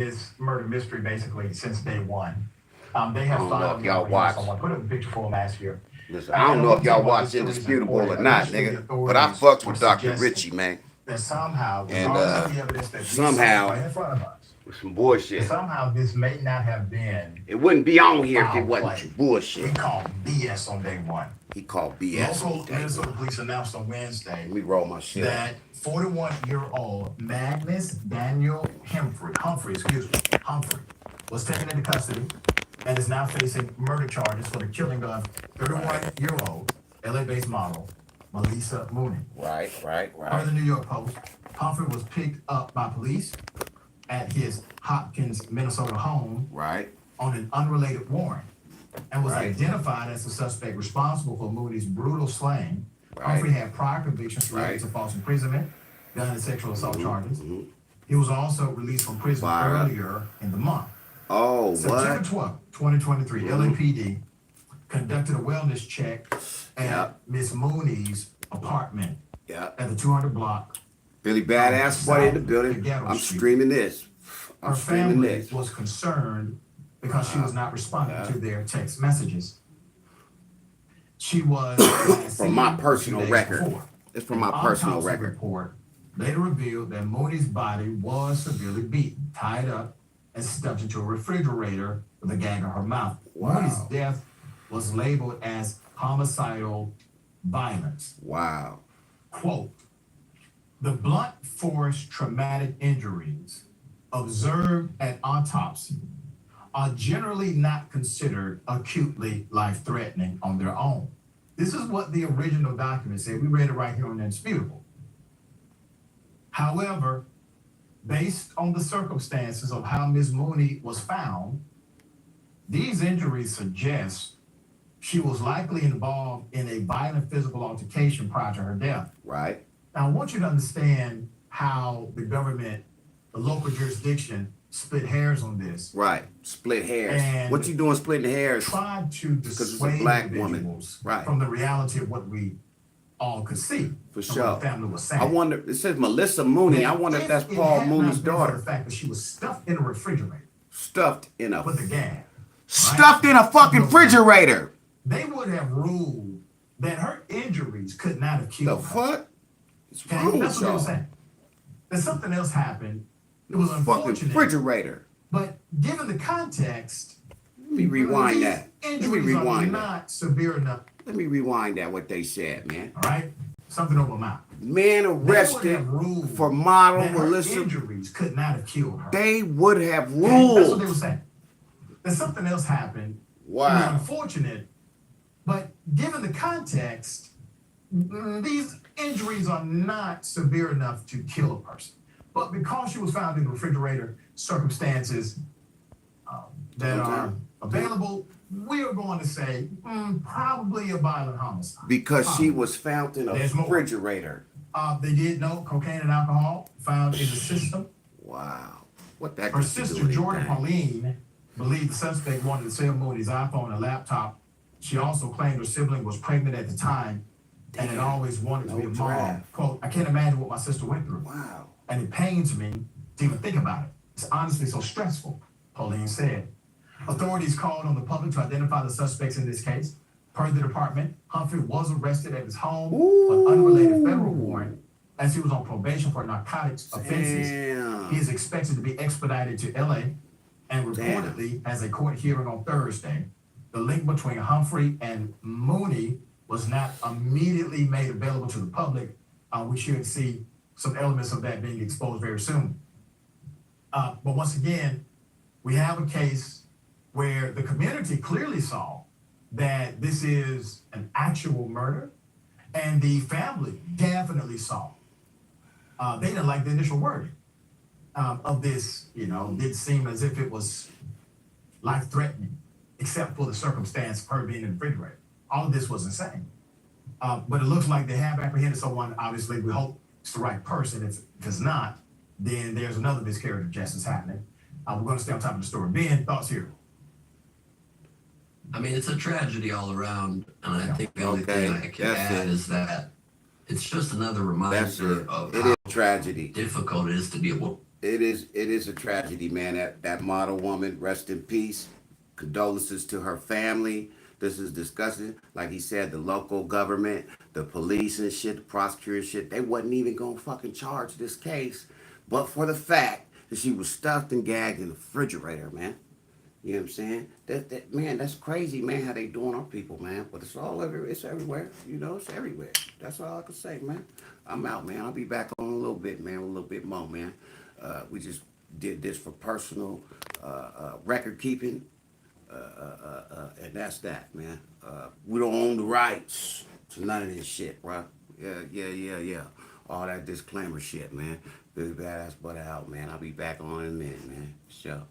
this murder mystery basically since day one. They I have don't know if finally y'all apprehended watch. someone. Put up a picture for him last year. Listen, I don't And I know want if to tell y'all you why watch this story is Indisputable or important. not, Initially, the nigga. But I authorities fucks were with Dr. suggesting Richie, man. that somehow, And regardless of the evidence that we saw somehow, right in front of us, with some that bullshit. somehow this may not have been It wouldn't be on here if it foul wasn't play. some He bullshit. called BS on day one. He called BS Local on day Minnesota one. police announced on Wednesday Let me roll my shit up. that 41-year-old Magnus Daniel Humphrey was taken into custody and is now facing murder charges for the killing of 31-year-old LA-based model Melissa Mooney. Right. Per the New York Post, Humphrey was picked up by police at his Hopkins, Minnesota home on an unrelated warrant and was identified as the suspect responsible for Mooney's brutal slaying. Humphrey had prior convictions related to false imprisonment, gun and sexual assault charges. He was also released from prison earlier in the month. Oh, September 12th, 2023, LAPD conducted a wellness check at Miss Mooney's apartment at the 200 block. Billy Badass buddy in the building. I'm streaming this. Her family was concerned because she was not responding to their text messages. She was from my personal record. Before. It's from my personal record. Report later revealed that Mooney's body was severely beaten, tied up, and stuffed into a refrigerator with a gag on her mouth. Mooney's death was labeled as homicidal violence. Wow. Quote, the blunt force traumatic injuries observed at autopsy are generally not considered acutely life-threatening on their own. This is what the original document said. We read it right here on Indisputable. However, based on the circumstances of how Ms. Mooney was found, these injuries suggest she was likely involved in a violent physical altercation prior to her death. Right. Now, I want you to understand how the government, the local jurisdiction, split hairs on this. Right. Split hairs. And what you doing splitting hairs? Tried to dissuade it's a black individuals woman. Right. from the reality of what we all could see. For sure. What the family was saying. I wonder, it says Melissa Mooney. I wonder if that's Paul Mooney's daughter. The fact that she was stuffed in a refrigerator. Stuffed in a... With a gas. Stuffed in a fucking refrigerator. They would have ruled that her injuries could not have killed her. The fuck? Okay? That's what they were saying. That something else happened. It was unfortunate. Fucking refrigerator. But given the context, let me rewind that. Let me rewind that. Not severe enough. Let me rewind that. What they said, man. All right, something over my mouth. Man arrested for model Melissa. Injuries could not have killed her. They would have ruled. Okay? That's what they were saying. That something else happened. Wow. It was unfortunate, but given the context, these injuries are not severe enough to kill a person. But because she was found in the refrigerator, circumstances that are available, we are going to say probably a violent homicide. Because she was found in a refrigerator. They did know cocaine and alcohol found in the system. Wow. What that Her sister, Jordan Pauline, believed the suspect wanted to sell Mooney's iPhone and laptop. She also claimed her sibling was pregnant at the time and had always wanted to be a mom. Quote, I can't imagine what my sister went through. Wow. And it pains me to even think about it. It's honestly so stressful, Pauline said. Authorities called on the public to identify the suspects in this case. Per the department, Humphrey was arrested at his home on unrelated federal warrant as he was on probation for narcotics offenses. He is expected to be expedited to LA and reportedly has a court hearing on Thursday. The link between Humphrey and Mooney was not immediately made available to the public. We should see some elements of that being exposed very soon. But once again, we have a case where the community clearly saw that this is an actual murder, and the family definitely saw. They didn't like the initial wording of this, did seem as if it was life-threatening, except for the circumstance of her being in the refrigerator. All of this was insane. But it looks like they have apprehended someone. Obviously, we hope it's the right person. If it's not, then there's another miscarriage of justice happening. We're going to stay on top of the story. Ben, thoughts here? I mean, it's a tragedy all around, and I think the only thing I can add is that it's just another reminder of how tragedy difficult it is to be It is a tragedy, man. That model woman, rest in peace. Condolences to her family. This is disgusting. Like he said, the local government, the police and shit, the prosecutor and shit, they wasn't even gonna fucking charge this case, but for the fact that she was stuffed and gagged in the refrigerator, man. You know what I'm saying? That man, that's crazy, man. How they doing our people, man. But it's all it's everywhere. You know, it's everywhere. That's all I can say, man. I'm out, man. I'll be back on a little bit, man. A little bit more, man. We just did this for personal record keeping, and that's that, man. We don't own the rights to none of this shit, bro. Yeah. All that disclaimer shit, man. Billy Badass Butter out, man. I'll be back on in a minute, man. Sure.